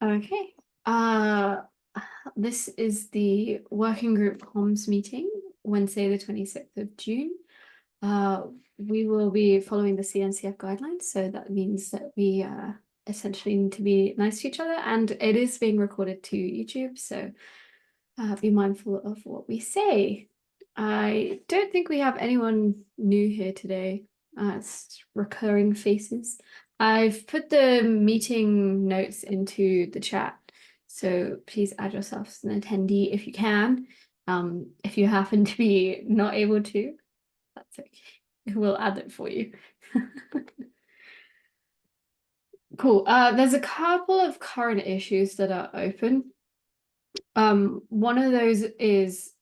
Okay. This is the working group comms meeting, Wednesday, the 26th of June. We will be following the CNCF guidelines, so that means that we essentially need to be nice to each other, and it is being recorded to YouTube, so be mindful of what we say. I don't think we have anyone new here today. It's recurring faces. I've put the meeting notes into the chat, so please add yourself as an attendee if you can. If you happen to be not able to, that's okay. We'll add it for you. Cool. There's a couple of current issues that are open. One of those is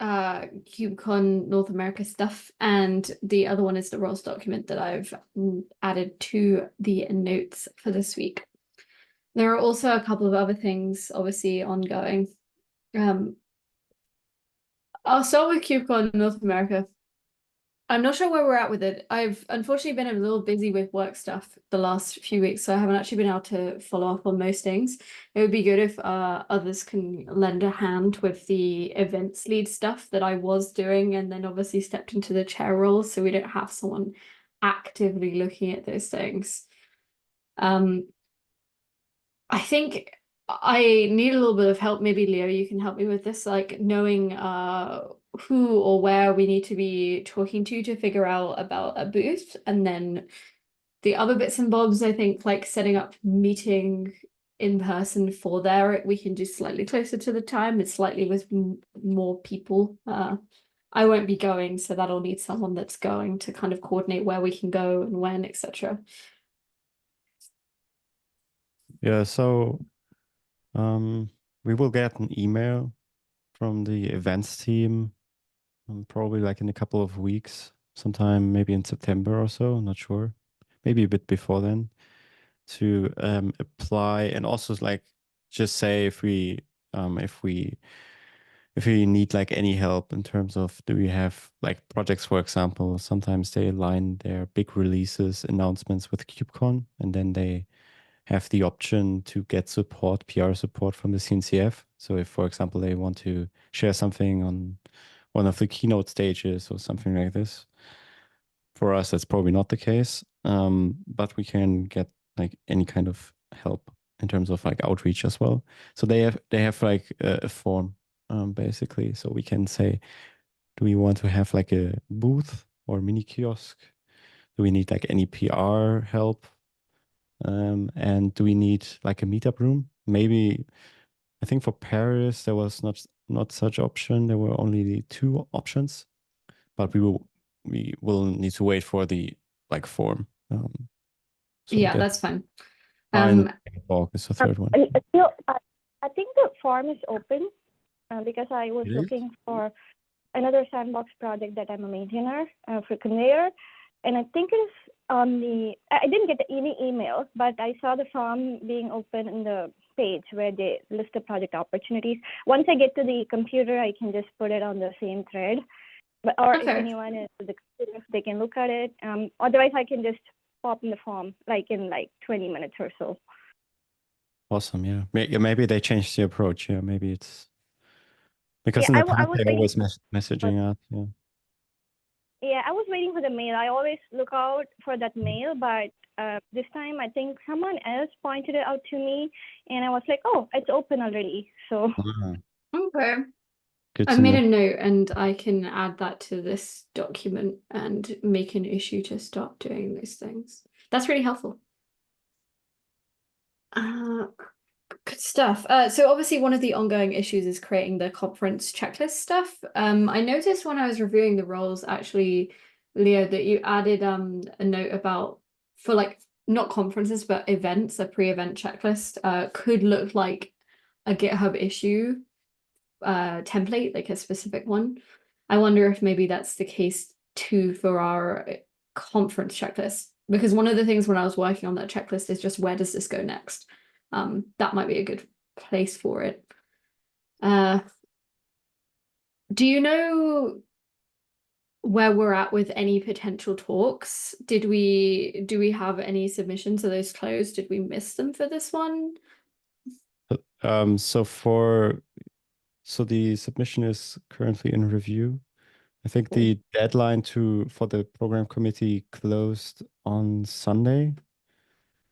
KubeCon North America stuff, and the other one is the roles document that I've added to the notes for this week. There are also a couple of other things obviously ongoing. I'll start with KubeCon North America. I'm not sure where we're at with it. I've unfortunately been a little busy with work stuff the last few weeks, so I haven't actually been able to follow up on most things. It would be good if others can lend a hand with the events lead stuff that I was doing, and then obviously stepped into the chair role, so we don't have someone actively looking at those things. I think I need a little bit of help. Maybe Leo, you can help me with this, like knowing who or where we need to be talking to figure out about a booth, and then the other bits and bobs, I think, like setting up meeting in person for there, we can do slightly closer to the time. It's slightly with more people. I won't be going, so that'll need someone that's going to kind of coordinate where we can go and when, etc. Yeah, so we will get an email from the events team probably like in a couple of weeks, sometime maybe in September or so, I'm not sure. Maybe a bit before then, to apply, and also like just say if we need like any help in terms of, do we have like projects, for example, sometimes they align their big releases announcements with KubeCon, and then they have the option to get support, PR support from the CNCF. So if, for example, they want to share something on one of the keynote stages or something like this, for us, that's probably not the case. But we can get like any kind of help in terms of like outreach as well. So they have like a form, basically. So we can say, do we want to have like a booth or mini kiosk? Do we need like any PR help? And do we need like a meetup room? Maybe, I think for Paris there was not such option. There were only the two options, but we will need to wait for the like form. So I Yeah, guess that's fine. final talk is the third one. I think the form is open because I was It is? looking for another sandbox project that I'm a maintainer for Conveyor. And I think it's on the, I didn't get any email, but I saw the form being open in the page where they list the project opportunities. Once I get to the computer, I can just put it on the same thread. Or if anyone is at the computer, if they can look at it. Otherwise, I can just pop in the form like in like 20 minutes or so. Awesome, yeah. Maybe they changed the approach. Yeah, maybe it's because Yeah, in the I past was they waiting. always messaging out. Yeah. Yeah, I was waiting for the mail. I always look out for that mail, but this time I think someone else pointed it out to me, and I was like, "Oh, it's open already." So Okay. Good I to made know. a note, and I can add that to this document and make an issue to start doing those things. That's really helpful. Good stuff. So obviously one of the ongoing issues is creating the conference checklist stuff. I noticed when I was reviewing the roles, actually, Leo, that you added a note about, for like not conferences but events, a pre-event checklist could look like a GitHub issue template, like a specific one. I wonder if maybe that's the case too for our conference checklist, because one of the things when I was working on that checklist is just, where does this go next? That might be a good place for it. Do you know where we're at with any potential talks? Do we have any submissions? Are those closed? Did we miss them for this one? So the submission is currently in review. I think the deadline for the program committee closed on Sunday,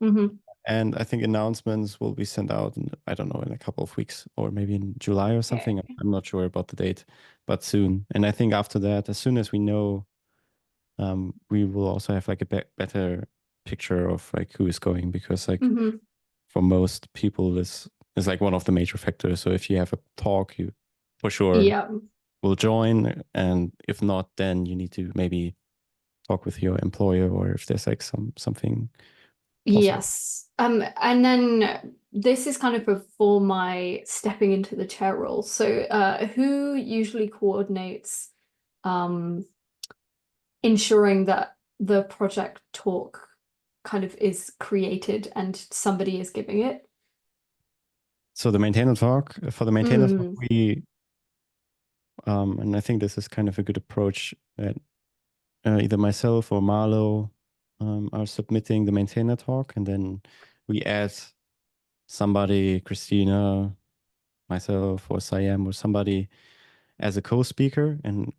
and I think announcements will be sent out in, I don't know, in a couple of weeks or maybe in July or something. Okay. I'm not sure about the date, but soon. And I think after that, as soon as we know, we will also have like a better picture of like who is going, because like for most people, this is like one of the major factors. So if you have a talk, you for sure Yeah. will join, and if not, then you need to maybe talk with your employer, or if there's like something possible. Yes. And then this is kind of before my stepping into the chair role. So who usually coordinates ensuring that the project talk kind of is created and somebody is giving it? So the maintainer talk, for the maintainer talk, we and I think this is kind of a good approach, that either myself or Marlo are submitting the maintainer talk, and then we add somebody, Christina, myself, or Siam, or somebody as a co-speaker. And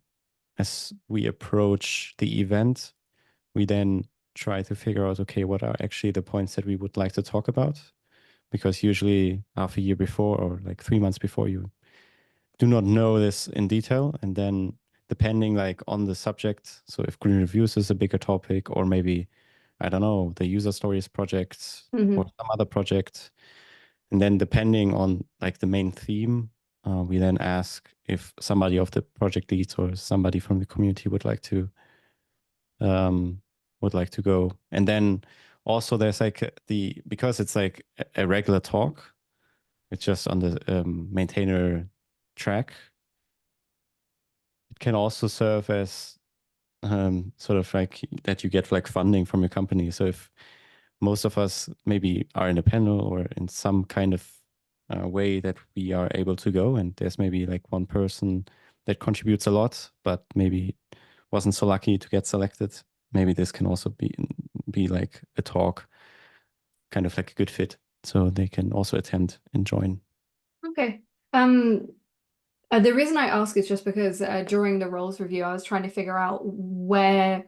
as we approach the event, we then try to figure out, okay, what are actually the points that we would like to talk about? Because usually half a year before, or like 3 months before, you do not know this in detail. And then depending like on the subject, so if green reviews is a bigger topic, or maybe, I don't know, the user stories project or some other project, and then depending on like the main theme, we then ask if somebody of the project leads or somebody from the community would like to go. And then also there's like because it's like a regular talk, it's just on the maintainer track. It can also serve as sort of like that you get like funding from your company. So if most of us maybe are in a panel or in some kind of way that we are able to go, and there's maybe like one person that contributes a lot, but maybe wasn't so lucky to get selected, maybe this can also be like a talk, kind of like a good fit. So they can also attend and join. Okay. The reason I ask is just because during the roles review, I was trying to figure out where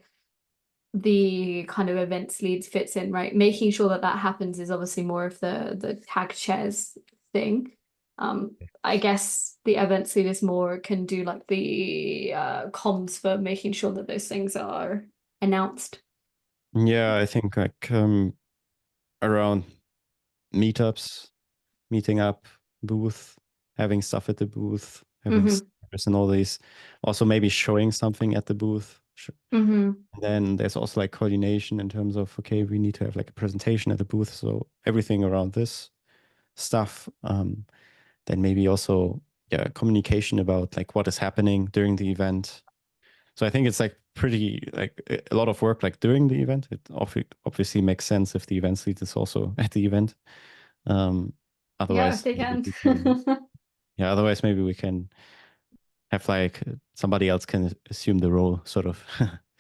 the kind of events leads fits in, right? Making sure that that happens is obviously more of the tag chairs thing. I guess the events lead is more can do like the comms for making sure that those things are announced. Yeah, I think like around meetups, meeting up, booth, having stuff at the booth, having stickers and all these. Also maybe showing something at the booth. Then there's also like coordination in terms of, okay, we need to have like a presentation at the booth. So everything around this stuff. Then maybe also, yeah, communication about like what is happening during the event. So I think it's like pretty like a lot of work like during the event. It obviously makes sense if the events lead is also at the event. Yeah, if Otherwise, they maybe can. yeah, otherwise maybe we can have like somebody else can assume the role, sort of.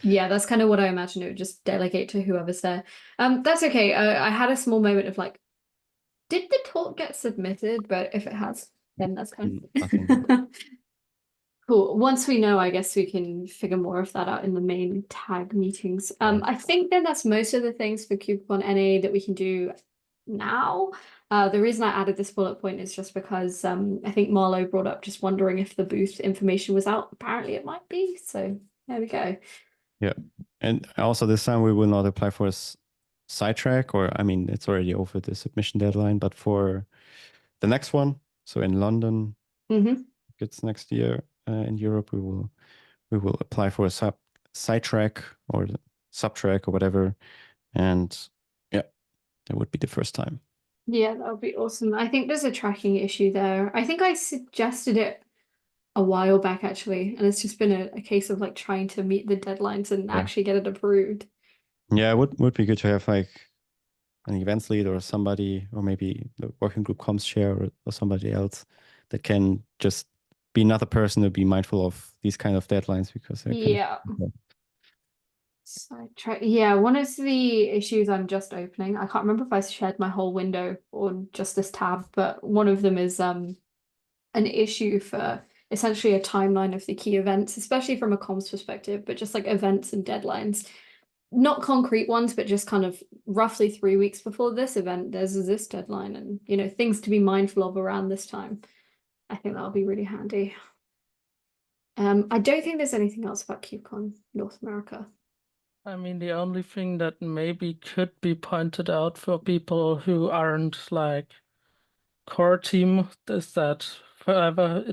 Yeah, that's kind of what I imagine. It would just delegate to whoever's there. That's okay. I had a small moment of like, did the talk get submitted? But if it has, then that's kind Nothing. of cool. Once we know, I guess we can figure more of that out in the main tag meetings. I think then that's most of the things for KubeCon NA that we can do now. The reason I added this bullet point is just because I think Marlo brought up just wondering if the booth information was out. Apparently it might be. So there we go. Yeah. And also this time we will not apply for a sidetrack, or I mean, it's already over the submission deadline, but for the next one, so in London, it's next year, in Europe, we will apply for a sidetrack or subtrack or whatever. And yeah, that would be the first time. Yeah, that would be awesome. I think there's a tracking issue there. I think I suggested it a while back actually, and it's just been a case of like trying to meet the deadlines and actually get it approved. Yeah, it would be good to have like an events lead or somebody, or maybe the working group comms chair, or somebody else that can just be another person to be mindful of these kind of deadlines, because they're kind Yeah. of. Sidetrack. Yeah, one of the issues I'm just opening, I can't remember if I shared my whole window or just this tab, but one of them is an issue for essentially a timeline of the key events, especially from a comms perspective, but just like events and deadlines. Not concrete ones, but just kind of roughly 3 weeks before this event, there's this deadline and, you know, things to be mindful of around this time. I think that'll be really handy. I don't think there's anything else about KubeCon North America. I mean, the only thing that maybe could be pointed out for people who aren't like core team is that whoever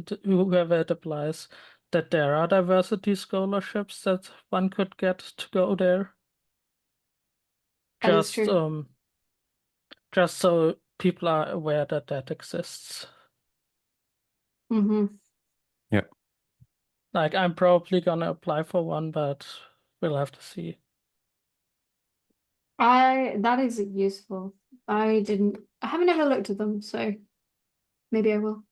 it applies, that there are diversity scholarships that one could get to go there. That is true. Just so people are aware that that exists. Mm-hmm. Yeah. Like, I'm probably gonna apply for one, but we'll have to see. That is useful. I haven't ever looked at them, so maybe I will.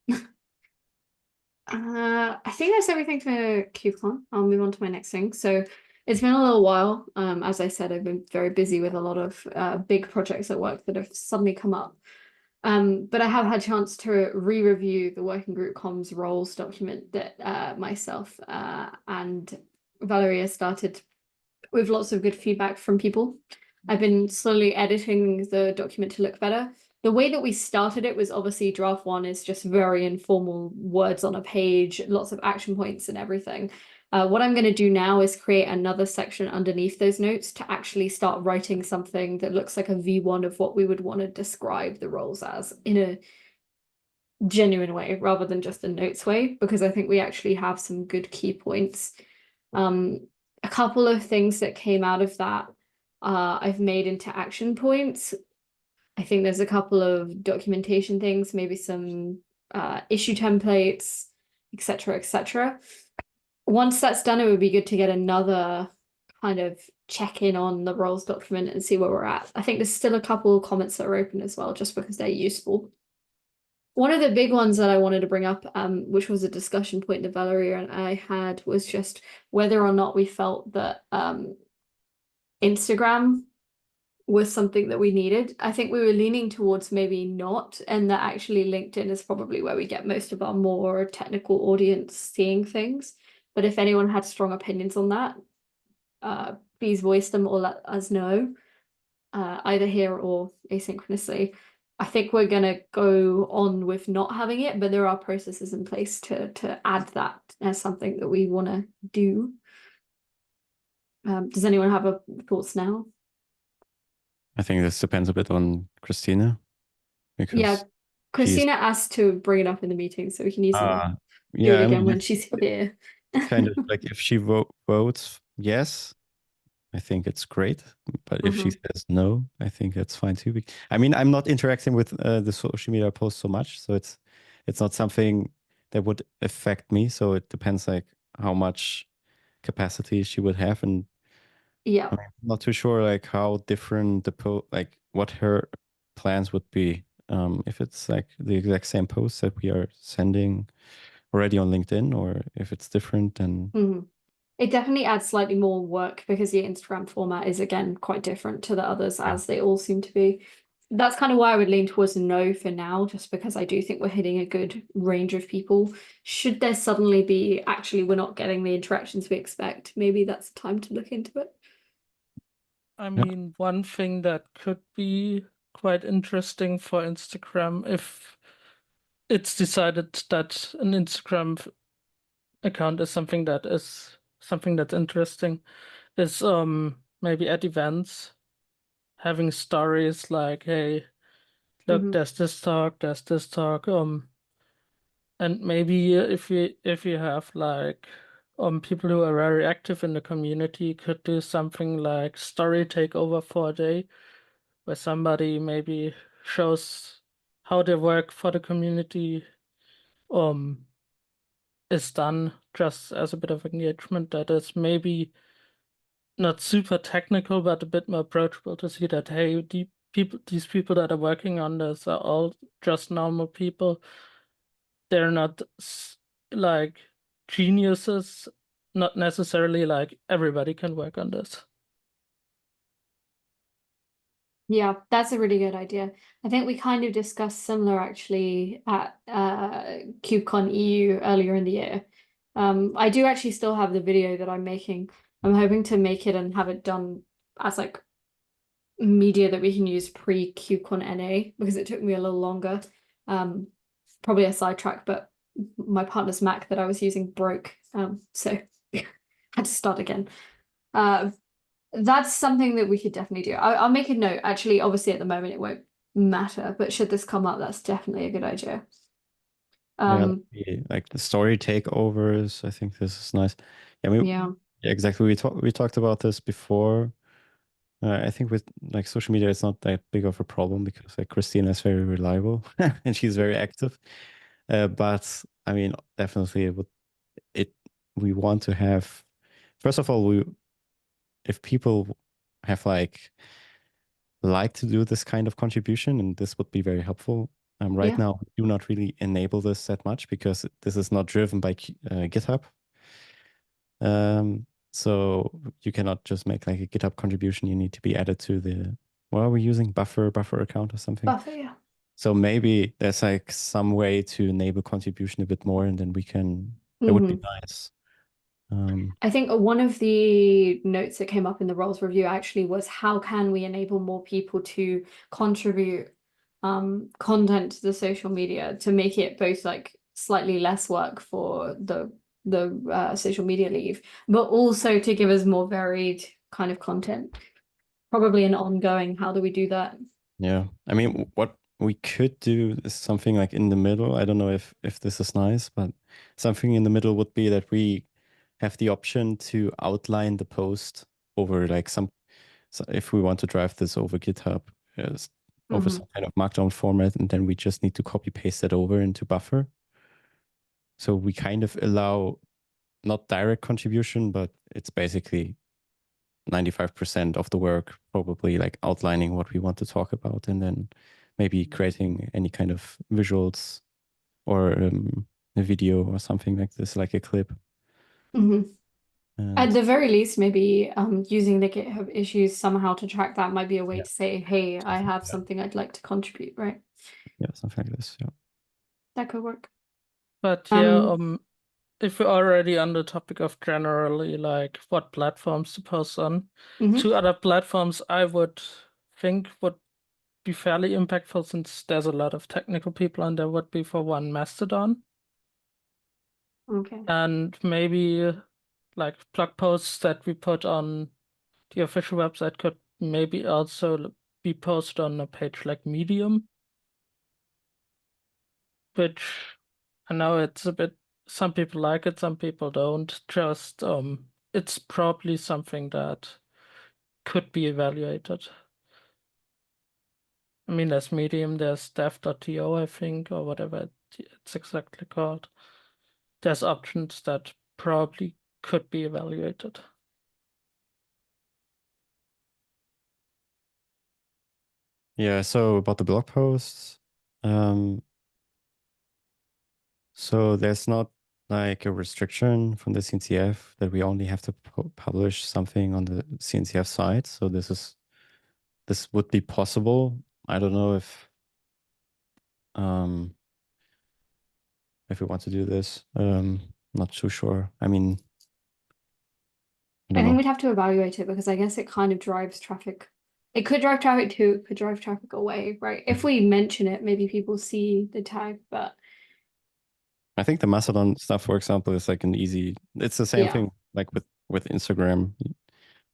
I think that's everything for KubeCon. I'll move on to my next thing. So it's been a little while. As I said, I've been very busy with a lot of big projects at work that have suddenly come up. But I have had a chance to re-review the working group comms roles document that myself and Valeria started with lots of good feedback from people. I've been slowly editing the document to look better. The way that we started it was obviously draft one is just very informal words on a page, lots of action points and everything. What I'm going to do now is create another section underneath those notes to actually start writing something that looks like a V1 of what we would want to describe the roles as in a genuine way rather than just a notes way, because I think we actually have some good key points. A couple of things that came out of that I've made into action points. I think there's a couple of documentation things, maybe some issue templates, etc., etc. Once that's done, it would be good to get another kind of check in on the roles document and see where we're at. I think there's still a couple of comments that are open as well, just because they're useful. One of the big ones that I wanted to bring up, which was a discussion point that Valeria and I had, was just whether or not we felt that Instagram was something that we needed. I think we were leaning towards maybe not, and that actually LinkedIn is probably where we get most of our more technical audience seeing things. But if anyone had strong opinions on that, please voice them or let us know, either here or asynchronously. I think we're gonna go on with not having it, but there are processes in place to add that as something that we want to do. Does anyone have thoughts now? I think this depends a bit on Christina, because Yeah, Christina asked to bring it up in the meeting, so we can easily do yeah, it I again mean, when she's here. kind of like if she votes yes, I think it's great. But if she says no, I think that's fine too. I mean, I'm not interacting with the social media posts so much, so it's not something that would affect me. So it depends like how much capacity she would have, and Yeah. I'm not too sure like how different like what her plans would be. If it's like the exact same post that we are sending already on LinkedIn, or if it's different, then It definitely adds slightly more work because the Instagram format is again quite different to the others, as they all seem to be. That's kind of why I would lean towards no for now, just because I do think we're hitting a good range of people. Should there suddenly be actually we're not getting the interactions we expect, maybe that's time to look into it. I mean, one thing that could be quite interesting for Instagram, if it's decided that an Instagram account is something that's interesting, is maybe at events having stories like, hey, look, there's this talk, and maybe if you have like people who are very active in the community, could do something like story takeover for a day, where somebody maybe shows how their work for the community is done, just as a bit of engagement that is maybe not super technical, but a bit more approachable, to see that, hey, these people that are working on this are all just normal people. They're not like geniuses, not necessarily like everybody can work on this. Yeah, that's a really good idea. I think we kind of discussed similar actually at KubeCon EU earlier in the year. I do actually still have the video that I'm making. I'm hoping to make it and have it done as like media that we can use pre-KubeCon NA because it took me a little longer. Probably a sidetrack, but my partner's Mac that I was using broke. So had to start again. That's something that we could definitely do. I'll make a note. Actually, obviously at the moment it won't matter, but should this come up, that's definitely a good idea. Like the story takeovers. I think this is nice. Yeah, exactly. We talked about this before. I think with like social media, it's not that big of a problem because like Christina is very reliable and she's very active. But I mean, definitely we want to have, first of all, if people have like to do this kind of contribution, and this would be very helpful. Right now, we do not really enable this that much because this is not driven by GitHub. So you cannot just make like a GitHub contribution. You need to be added to the, what are we using? Buffer account or something? Buffer, yeah. So maybe there's like some way to enable contribution a bit more, and then we can, it would be nice. I think one of the notes that came up in the roles review actually was how can we enable more people to contribute content to the social media to make it both like slightly less work for the social media leave, but also to give us more varied kind of content. Probably an ongoing, how do we do that? Yeah, I mean, what we could do is something like in the middle. I don't know if this is nice, but something in the middle would be that we have the option to outline the post over like so if we want to drive this over GitHub, over some kind of markdown format, and then we just need to copy paste that over into Buffer. So we kind of allow not direct contribution, but it's basically 95% of the work, probably like outlining what we want to talk about, and then maybe creating any kind of visuals or a video or something like this, like a clip. At the very least, maybe using the GitHub issues somehow to track that might be a way to say, hey, I have something I'd like to contribute, right? Yeah, something like this. Yeah, that could work. But if we're already on the topic of generally like what platforms to post on, two other platforms I would think would be fairly impactful since there's a lot of technical people on there would be, for one, Mastodon. Okay. And maybe like blog posts that we put on the official website could maybe also be posted on a page like Medium, which I know it's a bit, some people like it, some people don't. Just it's probably something that could be evaluated. I mean, there's Medium, there's dev.to, I think, or whatever it's exactly called. There's options that probably could be evaluated. Yeah, so about the blog posts, so there's not like a restriction from the CNCF that we only have to publish something on the CNCF site. So this would be possible. I don't know if we want to do this. Not too sure. I mean, I think we'd have to evaluate it because I guess it kind of drives traffic. It could drive traffic to, it could drive traffic away, right? If we mention it, maybe people see the tag, but I think the Mastodon stuff, for example, is like it's the same thing like with Instagram,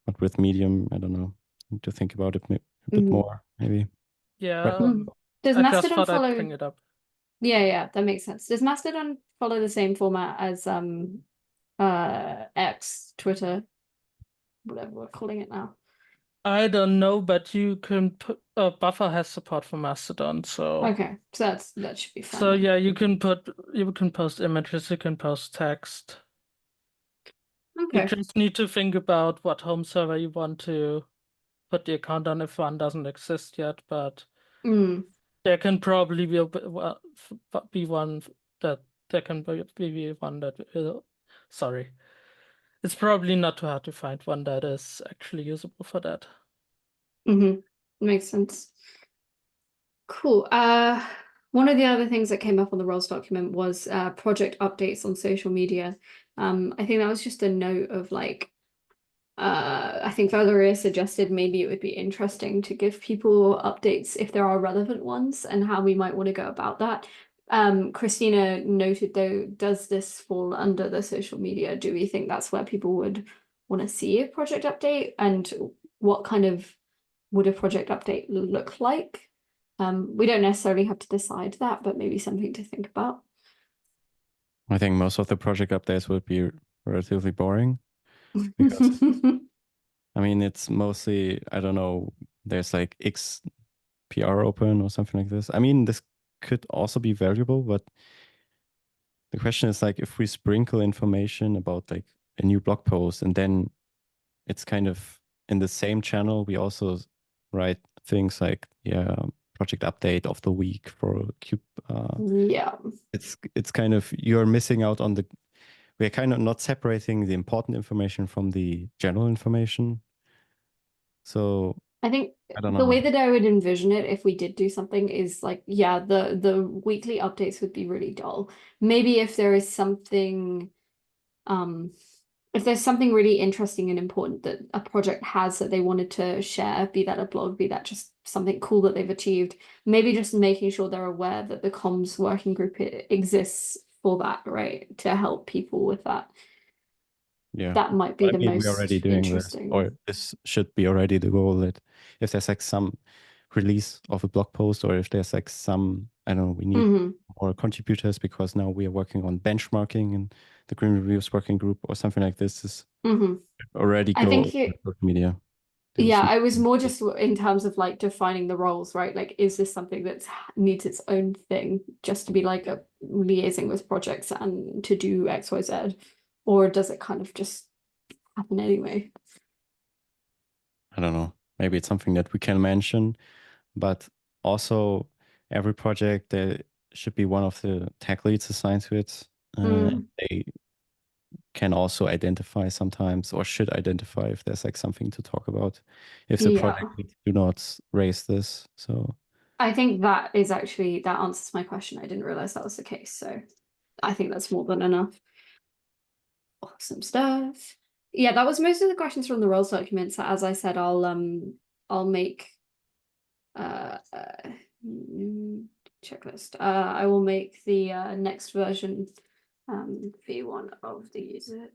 but with Medium, I don't know. Need to think about it a bit more, maybe. Yeah. Does I Mastodon just thought follow? I'd bring it up. Yeah, that makes sense. Does Mastodon follow the same format as X, Twitter, whatever we're calling it now? I don't know, but you can put Buffer has support for Mastodon, so okay, so that should be fine. So yeah, you can post images, you can post text. Okay. You just need to think about what home server you want to put the account on if one doesn't exist yet, but there can probably be one that there can be one that will, sorry. It's probably not too hard to find one that is actually usable for that. Makes sense. Cool. One of the other things that came up on the roles document was project updates on social media. I think that was just a note of like, I think Valeria suggested maybe it would be interesting to give people updates if there are relevant ones and how we might want to go about that. Christina noted though, does this fall under the social media? Do we think that's where people would want to see a project update? And what kind of would a project update look like? We don't necessarily have to decide that, but maybe something to think about. I think most of the project updates would be relatively boring because I mean it's mostly, I don't know, there's like X PR open or something like this. I mean, this could also be valuable, but the question is like if we sprinkle information about like a new blog post and then it's kind of in the same channel, we also write things like, yeah, project update of the week for Cube. Yeah. It's kind of, you're missing out on we're kind of not separating the important information from the general information. So I think I don't the know. way that I would envision it if we did do something is like, yeah, the weekly updates would be really dull. Maybe if there is something, if there's something really interesting and important that a project has that they wanted to share, be that a blog, be that just something cool that they've achieved, maybe just making sure they're aware that the comms working group exists for that, right? To help people with that. Yeah, That might be I the mean, most we're already doing this, interesting. or this should be already the goal, that if there's like some release of a blog post, or if there's like some, I don't know, we need more contributors because now we are working on benchmarking and the Green Reviews working group or something like this is already I go think on social media. yeah, I was more just in terms of like defining the roles, right? Like, is this something that needs its own thing just to be like a liaising with projects and to do X, Y, Z, or does it kind of just happen anyway? I don't know. Maybe it's something that we can mention, but also every project there should be one of the tech leads assigned to it. They can also identify sometimes, or should identify if there's like something to talk about, if the project leads do not raise this. So I think that is actually, that answers my question. I didn't realize that was the case. So I think that's more than enough. Awesome stuff. Yeah, that was most of the questions from the roles documents. As I said, I'll make checklist. I will make the next version v1 of the user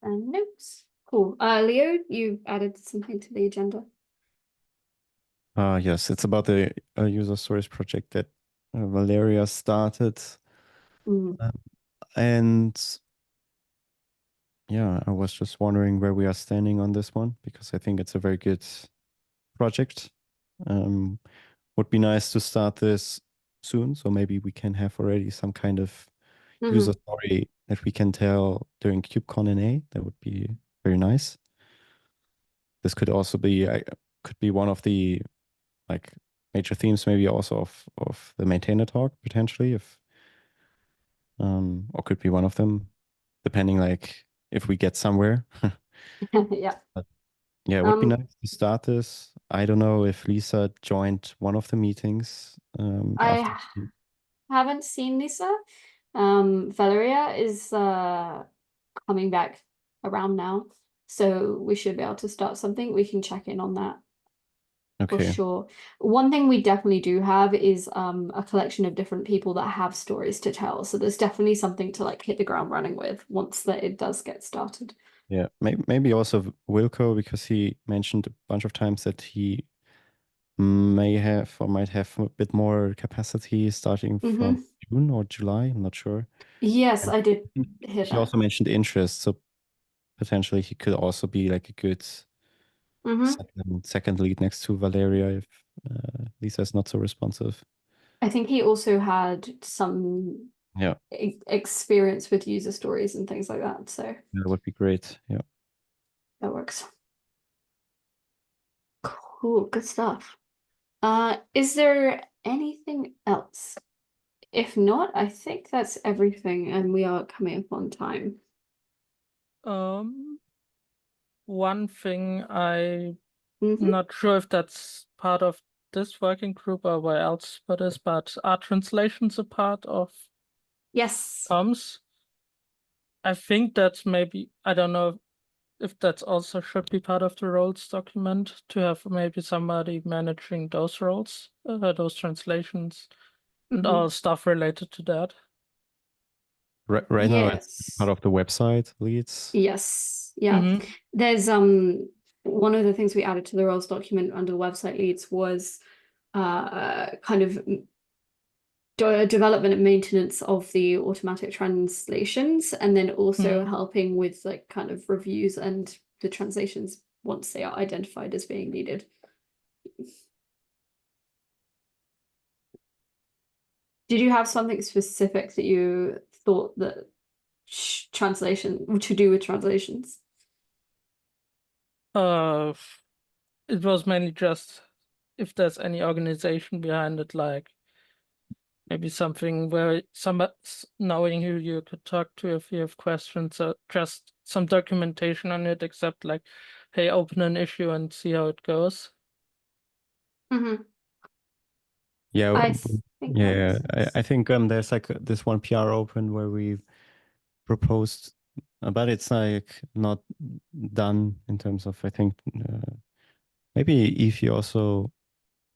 and notes. Cool. Leo, you added something to the agenda. yes, it's about the user stories project that Valeria started. And yeah, I was just wondering where we are standing on this one, because I think it's a very good project. Would be nice to start this soon, so maybe we can have already some kind of user story that we can tell during KubeCon in A. That would be very nice. This could also be one of the like major themes, maybe also of the maintainer talk potentially, if or could be one of them, depending like if we get somewhere. Yeah. But yeah, it would be nice to start this. I don't know if Lisa joined one of the meetings. I haven't seen Lisa. Valeria is coming back around now, so we should be able to start something. We can check in on that. For sure. One thing we definitely do have is a collection of different people that have stories to tell. So there's definitely something to like hit the ground running with once that it does get started. Yeah, maybe also Wilco, because he mentioned a bunch of times that he may have or might have a bit more capacity starting from June or July. I'm not sure. Yes, And I did hear he that. also mentioned interest, so potentially he could also be like a good second lead next to Valeria if Lisa is not so responsive. I think he also had some experience with user stories and things like that. So that would be great. Yeah, that works. Cool, good stuff. Is there anything else? If not, I think that's everything, and we are coming up on time. One thing I'm Mhm. not sure if that's part of this working group or where else it is, but are translations a part of Yes. comms? I think that's maybe, I don't know if that's also should be part of the roles document, to have maybe somebody managing those roles, those translations, and Mhm. all stuff related to that. Right now, it's Yes. part of the website leads. Yes. Yeah. Mhm. There's one of the things we added to the roles document under website leads was kind of development and maintenance of the automatic translations, and then also helping with like kind of reviews and the translations once they are identified as being needed. Did you have something specific that you thought that translation to do with translations? It was mainly just if there's any organization behind it, like maybe something where knowing who you could talk to if you have questions, or just some documentation on it, except like, hey, open an issue and see how it goes. Mm-hmm. Yeah, I think that makes sense. I think there's like this one PR open where we proposed, but it's like not done in terms of, I think maybe Eve, you also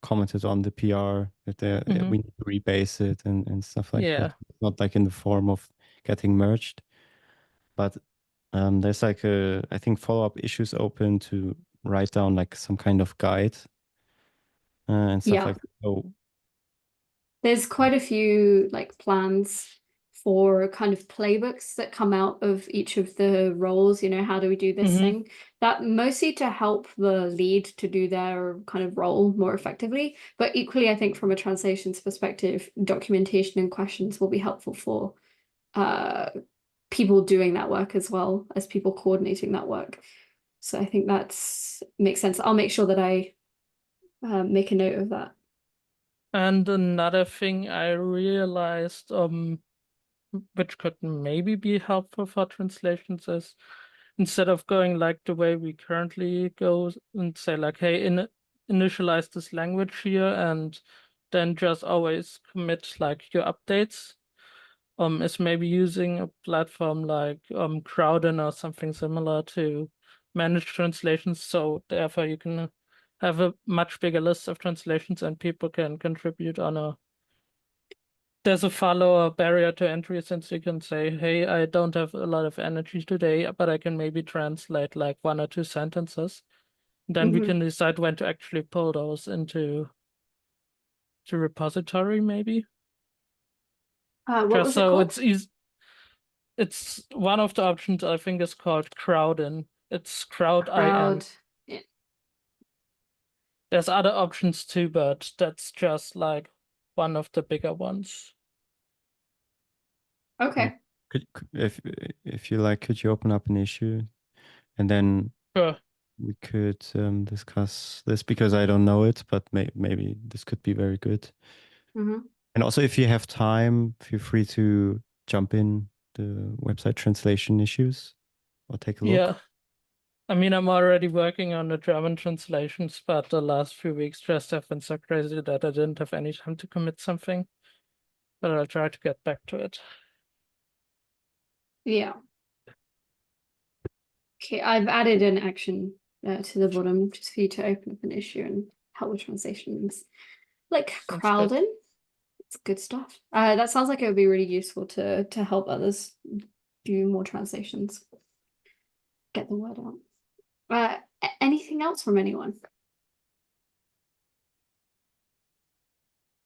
commented on the PR that we need to rebase it and stuff like Yeah. that. It's not like in the form of getting merged, but there's like I think follow-up issues open to write down like some kind of guide and stuff like that. So there's quite a few like plans for kind of playbooks that come out of each of the roles, you know, how do we do this thing? That mostly to help the lead to do their kind of role more effectively. But equally, I think from a translations perspective, documentation and questions will be helpful for people doing that work as well as people coordinating that work. So I think that's makes sense. I'll make sure that I make a note of that. And another thing I realized, which could maybe be helpful for translations, is instead of going like the way we currently go and say like, hey, initialize this language here and then just always commit like your updates, is maybe using a platform like Crowden or something similar to manage translations. So therefore you can have a much bigger list of translations and people can contribute on there's a lower barrier to entry, since you can say, hey, I don't have a lot of energy today, but I can maybe translate like 1 or 2 sentences. Then we can decide when to actually pull those into the repository, maybe. What Just was it so called? it's easy. It's one of the options, I think, is called Crowdin. It's Crowd IN. Yeah. There's other options too, but that's just like one of the bigger ones. Okay. if you like, could you open up an issue and then Sure. we could discuss this, because I don't know it, but maybe this could be very good. And also, if you have time, feel free to jump in the website translation issues or take a look. Yeah. I mean, I'm already working on the German translations, but the last few weeks just have been so crazy that I didn't have any time to commit something. But I'll try to get back to it. Yeah. Okay, I've added an action to the bottom just for you to open up an issue and help with translations. Like Sounds Crowden. good. It's good stuff. That sounds like it would be really useful to help others do more translations. Get the word out. Anything else from anyone?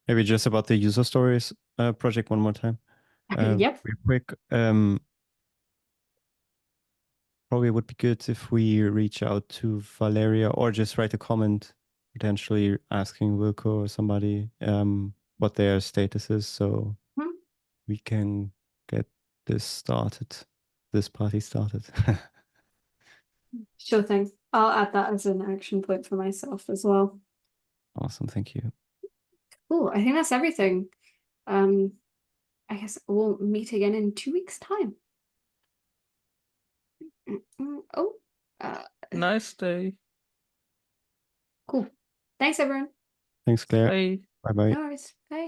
Maybe just about the user stories project one more time. Yep. Real quick. Probably would be good if we reach out to Valeria or just write a comment, potentially asking Wilco or somebody what their status is, so we can get this party started. Sure thing. I'll add that as an action point for myself as well. Awesome, thank you. Cool. I think that's everything. I guess we'll meet again in 2 weeks' time. Oh, Nice day. cool. Thanks, everyone. Thanks, Claire. Bye. Bye bye. No worries. Bye.